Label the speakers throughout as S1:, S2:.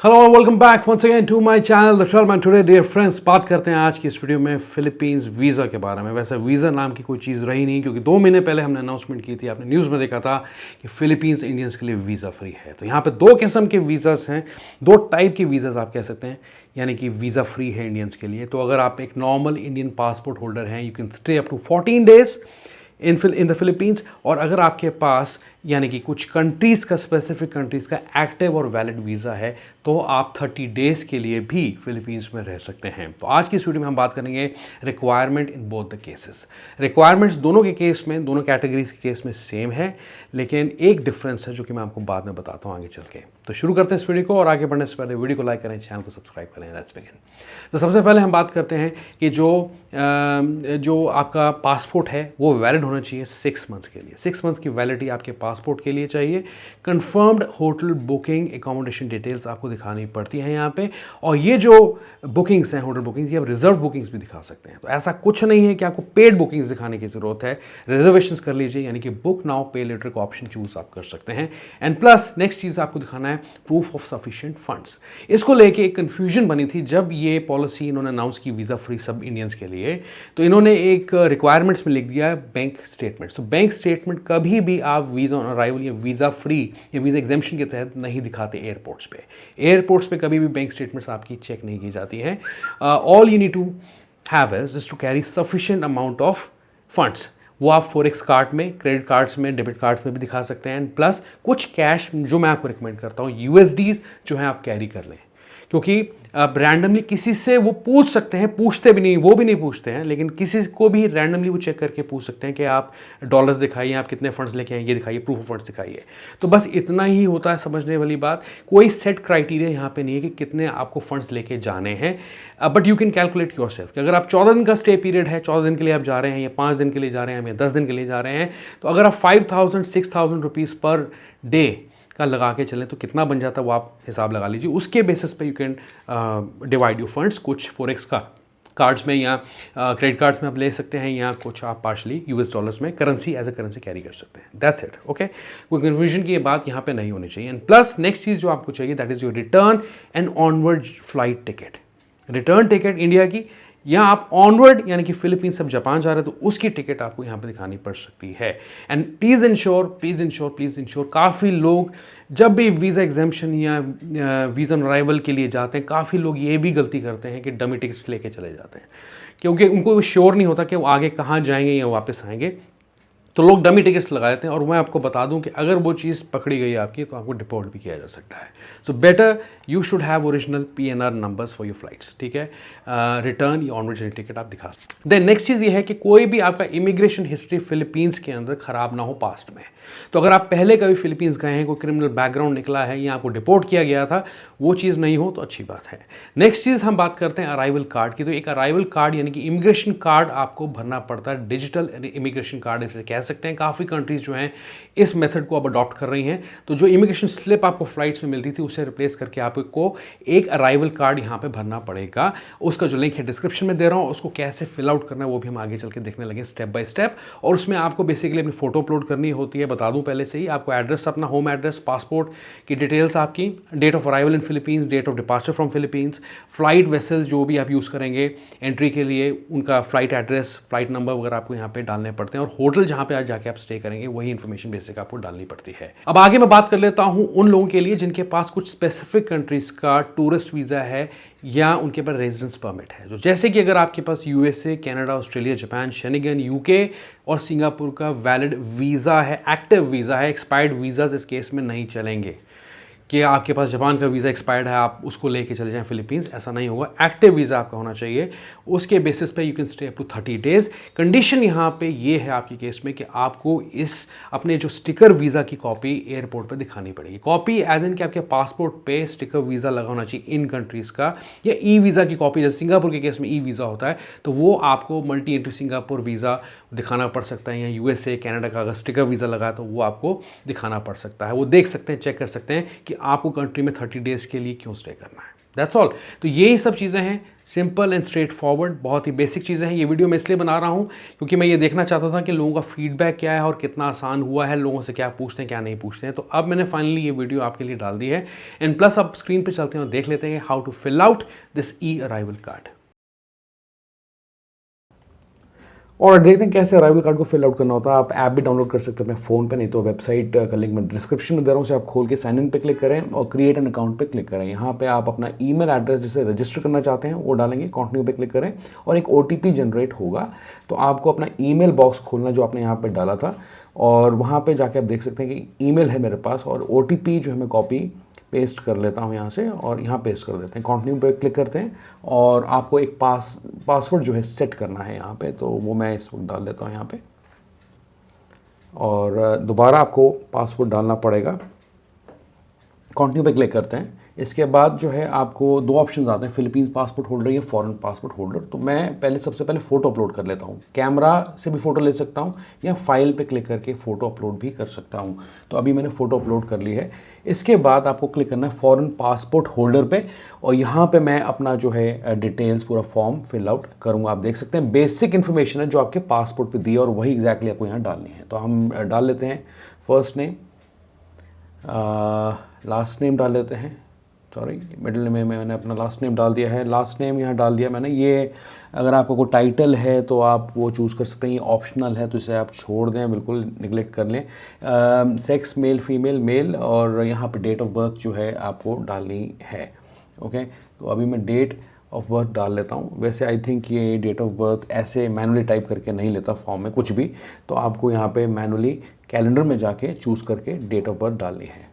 S1: Hello welcome back once again to my channel the Sharman. Today dear friends, बात करते हैं आज की इस वीडियो में फिलीपींस वीज़ा के बारे में। वैसे वीज़ा नाम की कोई चीज़ रही नहीं, क्योंकि 2 महीने पहले हमने अनाउंसमेंट की थी, आपने न्यूज़ में देखा था कि फिलीपींस इंडियंस के लिए वीज़ा फ्री है। तो यहाँ पे 2 किस्म के वीज़ास हैं, 2 टाइप के वीज़ास आप कह सकते हैं, यानी कि वीज़ा फ्री है इंडियंस के लिए। तो अगर आप एक नॉर्मल इंडियन पासपोर्ट होल्डर हैं, you can stay up to 14 days in the Philippines. और अगर आपके पास यानी कि कुछ कंट्रीज़ का, स्पेसिफिक कंट्रीज़ का एक्टिव और वैलिड वीज़ा है, तो आप 30 डेज़ के लिए भी फिलीपींस में रह सकते हैं। तो आज की इस वीडियो में हम बात करेंगे requirement in both the cases. Requirements दोनों के केस में, दोनों कैटेगरीज के केस में सेम है, लेकिन एक डिफरेंस है जो कि मैं आपको बाद में बताता हूँ आगे चल के। तो शुरू करते हैं इस वीडियो को, और आगे बढ़ने से पहले वीडियो को लाइक करें, चैनल को सब्सक्राइब करें। Let's begin. तो सबसे पहले हम बात करते हैं कि जो आपका पासपोर्ट है वो वैलिड होना चाहिए 6 मंथ्स के लिए। 6 मंथ्स की वैलिडिटी आपके पासपोर्ट के लिए चाहिए। Confirmed hotel booking, accommodation details आपको दिखानी पड़ती हैं यहाँ पे। और ये जो बुकिंग्स हैं, होटल बुकिंग्स, ये आप रिजर्व बुकिंग्स भी दिखा सकते हैं। तो ऐसा कुछ नहीं है कि आपको पेड बुकिंग्स दिखाने की ज़रूरत है। रिजर्वेशंस कर लीजिए, यानी कि बुक नाउ पे लेटर का ऑप्शन चूज आप कर सकते हैं। एंड प्लस नेक्स्ट चीज़ आपको दिखाना है प्रूफ ऑफ सफिशिएंट फंड्स। इसको लेके एक कन्फ्यूजन बनी थी जब ये पॉलिसी इन्होंने अनाउंस की वीज़ा फ्री सब इंडियंस के लिए। तो इन्होंने एक रिक्वायरमेंट्स में लिख दिया है बैंक स्टेटमेंट्स। तो बैंक स्टेटमेंट कभी भी आप वीज़ा ऑन अराइवल या वीज़ा फ्री या वीज़ा एग्जेम्पशन के तहत नहीं दिखाते एयरपोर्ट्स पे। एयरपोर्ट्स पे कभी भी बैंक स्टेटमेंट्स आपकी चेक नहीं की जाती हैं। All you need to have is to carry sufficient amount of funds. वो आप फॉरेक्स कार्ड में, क्रेडिट कार्ड्स में, डेबिट कार्ड्स में भी दिखा सकते हैं। प्लस कुछ कैश जो मैं आपको रिकमेंड करता हूँ, यूएसडीज जो है आप कैरी कर लें, क्योंकि आप रैंडमली किसी से वो पूछ सकते हैं, पूछते भी नहीं, वो भी नहीं पूछते हैं, लेकिन किसी को भी रैंडमली वो चेक करके पूछ सकते हैं कि आप डॉलर्स दिखाइए, आप कितने फंड्स लेके आए, ये दिखाइए, प्रूफ ऑफ फंड्स दिखाइए। तो बस इतना ही होता है समझने वाली बात। कोई सेट क्राइटेरिया यहाँ पे नहीं है कि कितने आपको फंड्स लेके जाने हैं, but you can calculate your self कि अगर आप 14 दिन का स्टे पीरियड है, 14 दिन के लिए आप जा रहे हैं, या 5 दिन के लिए जा रहे हैं, या 10 दिन के लिए जा रहे हैं, तो अगर आप 5,000 6,000 रुपीज़ पर डे का लगा के चलें तो कितना बन जाता है वो आप हिसाब लगा लीजिए। उसके बेसिस पे you can divide your funds. कुछ फॉरेक्स का कार्ड्स में या क्रेडिट कार्ड्स में आप ले सकते हैं, या कुछ आप पार्शली यूएस डॉलर्स में currency as a currency carry कर सकते हैं। That's it. ओके, कोई कन्फ्यूजन की ये बात यहाँ पे नहीं होनी चाहिए। एंड प्लस नेक्स्ट चीज़ जो आपको चाहिए, that is your return and onward flight ticket. Return ticket India की, या आप ऑनवर्ड यानी कि फिलीपींस से जापान जा रहे हैं तो उसकी टिकट आपको यहाँ पे दिखानी पड़ सकती है। एंड प्लीज़ इंश्योर काफ़ी लोग जब भी वीज़ा एग्जाम्पशन या वीज़ा ऑन अराइवल के लिए जाते हैं, काफ़ी लोग ये भी गलती करते हैं कि डमी टिकट्स लेके चले जाते हैं, क्योंकि उनको श्योर नहीं होता कि वो आगे कहाँ जाएंगे या वापस आएंगे। तो लोग डमी टिकट्स लगा देते हैं, और मैं आपको बता दूं कि अगर वो चीज़ पकड़ी गई आपकी तो आपको डिपोर्ट भी किया जा सकता है। So better you should have original PNR numbers for your flights. ठीक है, रिटर्न या ऑनवर्ड जर्नी टिकट आप दिखा सकते हैं। देन नेक्स्ट चीज़ ये है कि कोई भी आपका इमिग्रेशन हिस्ट्री फिलीपींस के अंदर ख़राब ना हो पास्ट में। तो अगर आप पहले कभी फिलीपींस गए हैं, कोई क्रिमिनल बैकग्राउंड निकला है, या आपको डिपोर्ट किया गया था, वो चीज़ नहीं हो तो अच्छी बात है। नेक्स्ट चीज़ हम बात करते हैं अराइवल कार्ड की। तो एक अराइवल कार्ड यानी कि इमिग्रेशन कार्ड आपको भरना पड़ता है, डिजिटल इमिग्रेशन कार्ड इसे कह सकते हैं। काफ़ी कंट्रीज़ जो हैं इस मेथड को अब अडॉप्ट कर रही हैं। तो जो इमिग्रेशन स्लिप आपको फ्लाइट्स में मिलती थी, उससे रिप्लेस करके आपको एक अराइवल कार्ड यहाँ पे भरना पड़ेगा। उसका जो लिंक है डिस्क्रिप्शन में दे रहा हूँ, उसको कैसे फिल आउट करना है वो भी हम आगे चल के देखने लगे स्टेप बाय स्टेप। और उसमें आपको बेसिकली अपनी फ़ोटो अपलोड करनी होती है। बता दूँ पहले से ही, आपको एड्रेस, अपना होम एड्रेस, पासपोर्ट की डिटेल्स, आपकी date of arrival in Philippines, date of departure from Philippines, flight vessel जो भी आप यूज़ करेंगे एंट्री के लिए, उनका फ्लाइट एड्रेस, फ्लाइट नंबर वगैरह आपको यहाँ पे डालने पड़ते हैं। और होटल जहाँ पे आज जाके आप स्टे करेंगे वही इन्फॉर्मेशन बेसिक आपको डालनी पड़ती है। अब आगे मैं बात कर लेता हूँ उन लोगों के लिए जिनके पास कुछ स्पेसिफिक कंट्रीज़ का टूरिस्ट वीज़ा है या उनके पास रेजिडेंस परमिट है। जो जैसे कि अगर आपके पास USA, Canada, Australia, Japan, Schengen, UK और सिंगापुर का वैलिड वीज़ा है, एक्टिव वीज़ा है, एक्सपायर्ड वीज़ाज इस केस में नहीं चलेंगे कि आपके पास जापान का वीज़ा एक्सपायर्ड है, आप उसको लेके चले जाएं फिलीपींस, ऐसा नहीं होगा। एक्टिव वीज़ा आपका होना चाहिए। उसके बेसिस पे you can stay up to 30 days. Condition यहाँ पे ये है आपके केस में कि आपको इस अपने जो स्टिकर वीज़ा की कॉपी एयरपोर्ट पे दिखानी पड़ेगी। कॉपी एज इन कि आपके पासपोर्ट पे स्टिकर वीज़ा लगा होना चाहिए इन कंट्रीज़ का, या ई वीज़ा की कॉपी, जैसे सिंगापुर के केस में ई वीज़ा होता है, तो वो आपको मल्टी एंट्री सिंगापुर वीज़ा दिखाना पड़ सकता है। या USA, कनाडा का अगर स्टिकर वीज़ा लगा है तो वो आपको दिखाना पड़ सकता है। वो देख सकते हैं, चेक कर सकते हैं कि आपको कंट्री में 30 डेज़ के लिए क्यों स्टे करना है। That's all. तो यही सब चीज़ें हैं, सिंपल एंड स्ट्रेट फॉरवर्ड, बहुत ही बेसिक चीज़ें हैं। ये वीडियो मैं इसलिए बना रहा हूँ क्योंकि मैं ये देखना चाहता था कि लोगों का फीडबैक क्या है और कितना आसान हुआ है, लोगों से क्या पूछते हैं क्या नहीं पूछते हैं। तो अब मैंने फाइनली ये वीडियो आपके लिए डाल दी है। एंड प्लस अब स्क्रीन पर चलते हैं और देख लेते हैं how to fill out this e arrival card. और देखते हैं कैसे अराइवल कार्ड को फिल आउट करना होता है। आप ऐप भी डाउनलोड कर सकते हैं अपने फ़ोन पे, नहीं तो वेबसाइट का लिंक मैं डिस्क्रिप्शन में दे रहा हूँ, उसे आप खोल के साइन इन पे क्लिक करें और क्रिएट एन अकाउंट पे क्लिक करें। यहाँ पे आप अपना ईमेल एड्रेस जिसे रजिस्टर करना चाहते हैं वो डालेंगे, कंटिन्यू पे क्लिक करें और एक OTP जनरेट होगा। तो आपको अपना ईमेल बॉक्स खोलना जो आपने यहाँ पर डाला था, और वहाँ पर जाके आप देख सकते हैं कि ईमेल है मेरे पास और OTP जो है मैं कॉपी पेस्ट कर लेता हूँ यहाँ से और यहाँ पेस्ट कर देते हैं। कंटिन्यू पे क्लिक करते हैं और आपको एक पासवर्ड जो है सेट करना है यहाँ पे, तो वो मैं इस वक्त डाल देता हूँ यहाँ पे। और दोबारा आपको पासवर्ड डालना पड़ेगा। कंटिन्यू पे क्लिक करते हैं। इसके बाद जो है आपको दो ऑप्शंस आते हैं, फिलीपींस पासपोर्ट होल्डर या फॉरेन पासपोर्ट होल्डर। तो मैं सबसे पहले फ़ोटो अपलोड कर लेता हूँ। कैमरा से भी फ़ोटो ले सकता हूँ या फाइल पे क्लिक करके फ़ोटो अपलोड भी कर सकता हूँ। तो अभी मैंने फ़ोटो अपलोड कर ली है। इसके बाद आपको क्लिक करना है फॉरेन पासपोर्ट होल्डर पे और यहाँ पे मैं अपना जो है डिटेल्स पूरा फॉर्म फिल आउट करूँगा। आप देख सकते हैं बेसिक इन्फॉर्मेशन है जो आपके पासपोर्ट पे दी है और वही एग्जैक्टली आपको यहाँ डालनी है। तो हम डाल लेते हैं फर्स्ट नेम, लास्ट नेम डाल लेते हैं। सॉरी, मिडिल में मैंने अपना लास्ट नेम डाल दिया है। लास्ट नेम यहाँ डाल दिया मैंने। ये अगर आपको कोई टाइटल है तो आप वो चूज़ कर सकते हैं, ये ऑप्शनल है तो इसे आप छोड़ दें, बिल्कुल निगलेक्ट कर लें। सेक्स मेल फीमेल मेल, और यहाँ पे डेट ऑफ बर्थ जो है आपको डालनी है। ओके, तो अभी मैं डेट ऑफ बर्थ डाल लेता हूँ। वैसे आई थिंक ये डेट ऑफ बर्थ ऐसे मैनुअली टाइप करके नहीं लेता फॉर्म में कुछ भी, तो आपको यहाँ पे मैनुअली कैलेंडर में जाके चूज़ करके डेट ऑफ बर्थ डालनी है।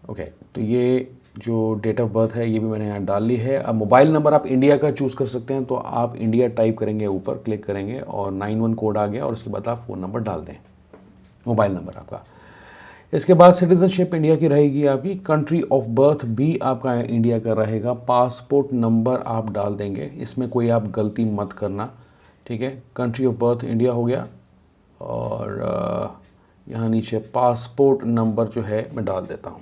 S1: ओके, तो ये जो डेट ऑफ बर्थ है ये भी मैंने यहाँ डाल ली है। अब मोबाइल नंबर आप इंडिया का चूज़ कर सकते हैं, तो आप इंडिया टाइप करेंगे, ऊपर क्लिक करेंगे और 91 कोड आ गया और उसके बाद आप फ़ोन नंबर डाल दें, मोबाइल नंबर आपका। इसके बाद सिटीजनशिप इंडिया की रहेगी आपकी, कंट्री ऑफ बर्थ भी आपका इंडिया का रहेगा, पासपोर्ट नंबर आप डाल देंगे, इसमें कोई आप गलती मत करना, ठीक है। कंट्री ऑफ बर्थ इंडिया हो गया और यहाँ नीचे पासपोर्ट नंबर जो है मैं डाल देता हूँ।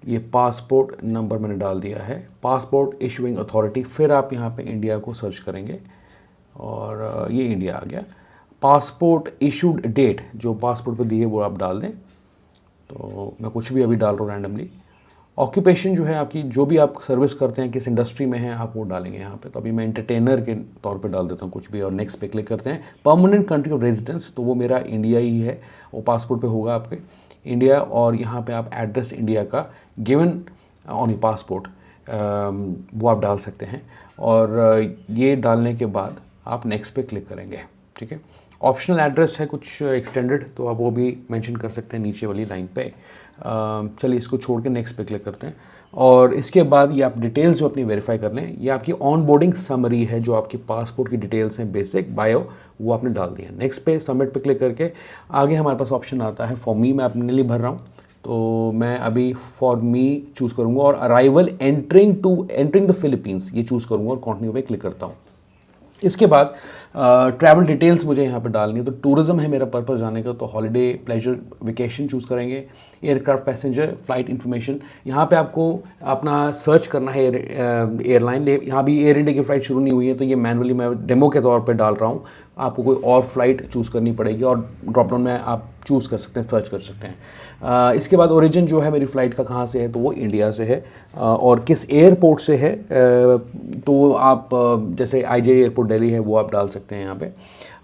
S1: ये पासपोर्ट नंबर मैंने डाल दिया है। पासपोर्ट इशूइंग अथॉरिटी, फिर आप यहाँ पे इंडिया को सर्च करेंगे और ये इंडिया आ गया। पासपोर्ट इशूड डेट जो पासपोर्ट पे दी है वो आप डाल दें, तो मैं कुछ भी अभी डाल रहा हूँ रैंडमली। ऑक्यूपेशन जो है आपकी, जो भी आप सर्विस करते हैं, किस इंडस्ट्री में हैं आप, वो डालेंगे यहाँ पे। तो अभी मैं एंटरटेनर के तौर पे डाल देता हूँ कुछ भी और नेक्स्ट पे क्लिक करते हैं। परमानेंट कंट्री ऑफ रेजिडेंस, तो वो मेरा इंडिया ही है, वो पासपोर्ट पे होगा आपके इंडिया, और यहाँ पे आप एड्रेस इंडिया का गिवन ऑन योर पासपोर्ट वो आप डाल सकते हैं। और ये डालने के बाद आप नेक्स्ट पे क्लिक करेंगे, ठीक है। ऑप्शनल एड्रेस है कुछ एक्सटेंडेड, तो आप वो भी मेंशन कर सकते हैं नीचे वाली लाइन पे। चलिए इसको छोड़ के नेक्स्ट पे क्लिक करते हैं और इसके बाद ये आप डिटेल्स जो अपनी वेरीफाई कर लें। ये आपकी ऑन बोर्डिंग समरी है, जो आपकी पासपोर्ट की डिटेल्स हैं, बेसिक बायो, वो आपने डाल दिया। नेक्स्ट पे सबमिट पे क्लिक करके आगे हमारे पास ऑप्शन आता है फॉर मी, मैं अपने लिए भर रहा हूँ, तो मैं अभी फॉर मी चूज़ करूँगा और अराइवल एंटरिंग द फिलीपींस ये चूज़ करूँगा और कंटिन्यू पे क्लिक करता हूँ। इसके बाद ट्रैवल डिटेल्स मुझे यहाँ पे डालनी है, तो टूरिज़्म है मेरा पर्पज़ जाने का, तो हॉलिडे प्लेजर वेकेशन चूज़ करेंगे। एयरक्राफ्ट पैसेंजर फ्लाइट इन्फॉर्मेशन, यहाँ पे आपको अपना सर्च करना है एयरलाइन। यहाँ भी एयर इंडिया की फ़्लाइट शुरू नहीं हुई है, तो ये मैनुअली मैं डेमो के तौर पे डाल रहा हूँ। आपको कोई और फ्लाइट चूज़ करनी पड़ेगी और ड्रॉप डाउन में आप चूज़ कर सकते हैं, सर्च कर सकते हैं। इसके बाद ओरिजिन जो है मेरी फ़्लाइट का कहाँ से है, तो वो इंडिया से है और किस एयरपोर्ट से है, तो आप जैसे IJ एयरपोर्ट दिल्ली है वो आप डाल सकते हैं यहाँ पे।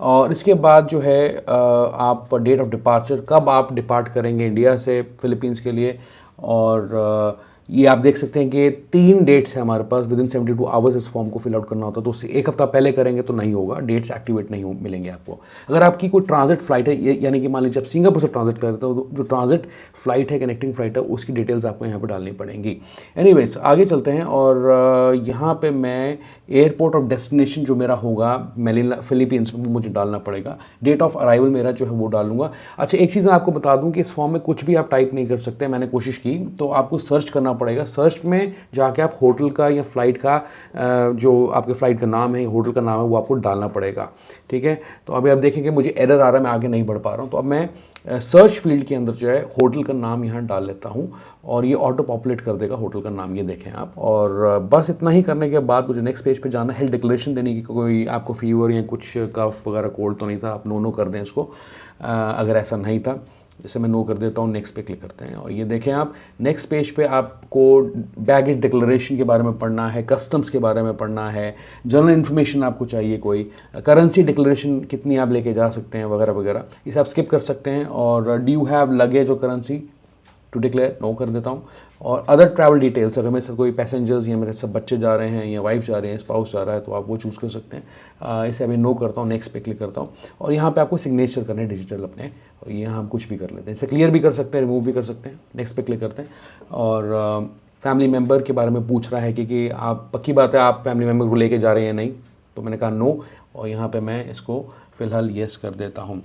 S1: और इसके बाद जो है आप डेट ऑफ डिपार्चर, कब आप डिपार्ट करेंगे इंडिया से फिलीपींस के लिए, और ये आप देख सकते हैं कि 3 डेट्स हैं हमारे पास। विदिन 72 आवर्स इस फॉर्म को फिल आउट करना होता है, तो उससे 1 हफ्ता पहले करेंगे तो नहीं होगा, डेट्स एक्टिवेट नहीं मिलेंगे आपको। अगर आपकी कोई ट्रांजिट फ्लाइट है, यानी कि मान लीजिए आप सिंगापुर से ट्रांजिट कर रहे हो, तो जो ट्रांजिट फ्लाइट है, कनेक्टिंग फ्लाइट है, उसकी डिटेल्स आपको यहाँ पर डालनी पड़ेंगी। एनीवेज आगे चलते हैं और यहाँ पर मैं एयरपोर्ट ऑफ डेस्टिनेशन जो मेरा होगा मैनिला फिलीपींस में, मुझे डालना पड़ेगा। डेट ऑफ अराइवल मेरा जो है वो डालूंगा। अच्छा, एक चीज़ मैं आपको बता दूं कि इस फॉर्म में कुछ भी आप टाइप नहीं कर सकते। मैंने कोशिश की, तो आपको सर्च करना पड़ेगा। सर्च में जाके आप होटल का या फ़्लाइट का जो आपके फ़्लाइट का नाम है, होटल का नाम है, वो आपको डालना पड़ेगा। ठीक है, तो अभी आप देखेंगे मुझे एरर आ रहा है, मैं आगे नहीं बढ़ पा रहा हूँ। तो अब मैं सर्च फील्ड के अंदर जो है होटल का नाम यहाँ डाल लेता हूँ और ये ऑटो पॉपुलेट कर देगा होटल का नाम, ये देखें आप। और बस इतना ही करने के बाद मुझे नेक्स्ट पेज पे जाना है, हेल्थ डिक्लेरेशन देने की। कोई आपको फीवर या कुछ कफ वगैरह कोल्ड तो नहीं था, आप नो कर दें इसको। अगर ऐसा नहीं था, जैसे मैं नो कर देता हूँ, नेक्स्ट पे क्लिक करते हैं और ये देखें आप नेक्स्ट पेज पे आपको बैगेज डिक्लेरेशन के बारे में पढ़ना है, कस्टम्स के बारे में पढ़ना है, जनरल इन्फॉर्मेशन आपको चाहिए, कोई करेंसी डिक्लेरेशन कितनी आप लेके जा सकते हैं वगैरह वगैरह, इसे आप स्किप कर सकते हैं। और डू यू हैव लगेज और करेंसी टू डिक्लेयर, नो कर देता हूँ। और अदर ट्रैवल डिटेल्स, अगर मेरे साथ कोई पैसेंजर्स या मेरे सब बच्चे जा रहे हैं या वाइफ जा रहे हैं, स्पाउस जा रहा है, तो आप वो चूज़ कर सकते हैं। इसे अभी नो करता हूँ, नेक्स्ट पे क्लिक करता हूँ और यहाँ पे आपको सिग्नेचर करने डिजिटल अपने, और यहाँ हम कुछ भी कर लेते हैं, इसे क्लियर भी कर सकते हैं, रिमूव भी कर सकते हैं। नेक्स्ट पे क्लिक करते हैं और फैमिली मेम्बर के बारे में पूछ रहा है कि आप, पक्की बात है आप फैमिली मेम्बर को लेके जा रहे हैं नहीं, तो मैंने कहा नो, और यहाँ पे मैं इसको फ़िलहाल येस कर देता हूँ।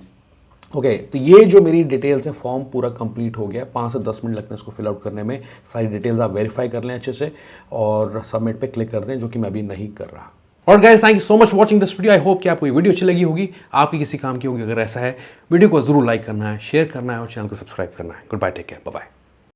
S1: ओके, तो ये जो मेरी डिटेल्स है, फॉर्म पूरा कंप्लीट हो गया। 5 से 10 मिनट लगते हैं इसको फिल आउट करने में। सारी डिटेल्स आप वेरीफाई कर लें अच्छे से और सबमिट पे क्लिक कर दें, जो कि मैं अभी नहीं कर रहा। और guys, thank you so much watching this video. I hope कि आपको ये वीडियो अच्छी लगी होगी, आपकी किसी काम की होगी। अगर ऐसा है, वीडियो को जरूर लाइक करना है, शेयर करना है और चैनल को सब्सक्राइब करना है। Good bye, take care, bye bye.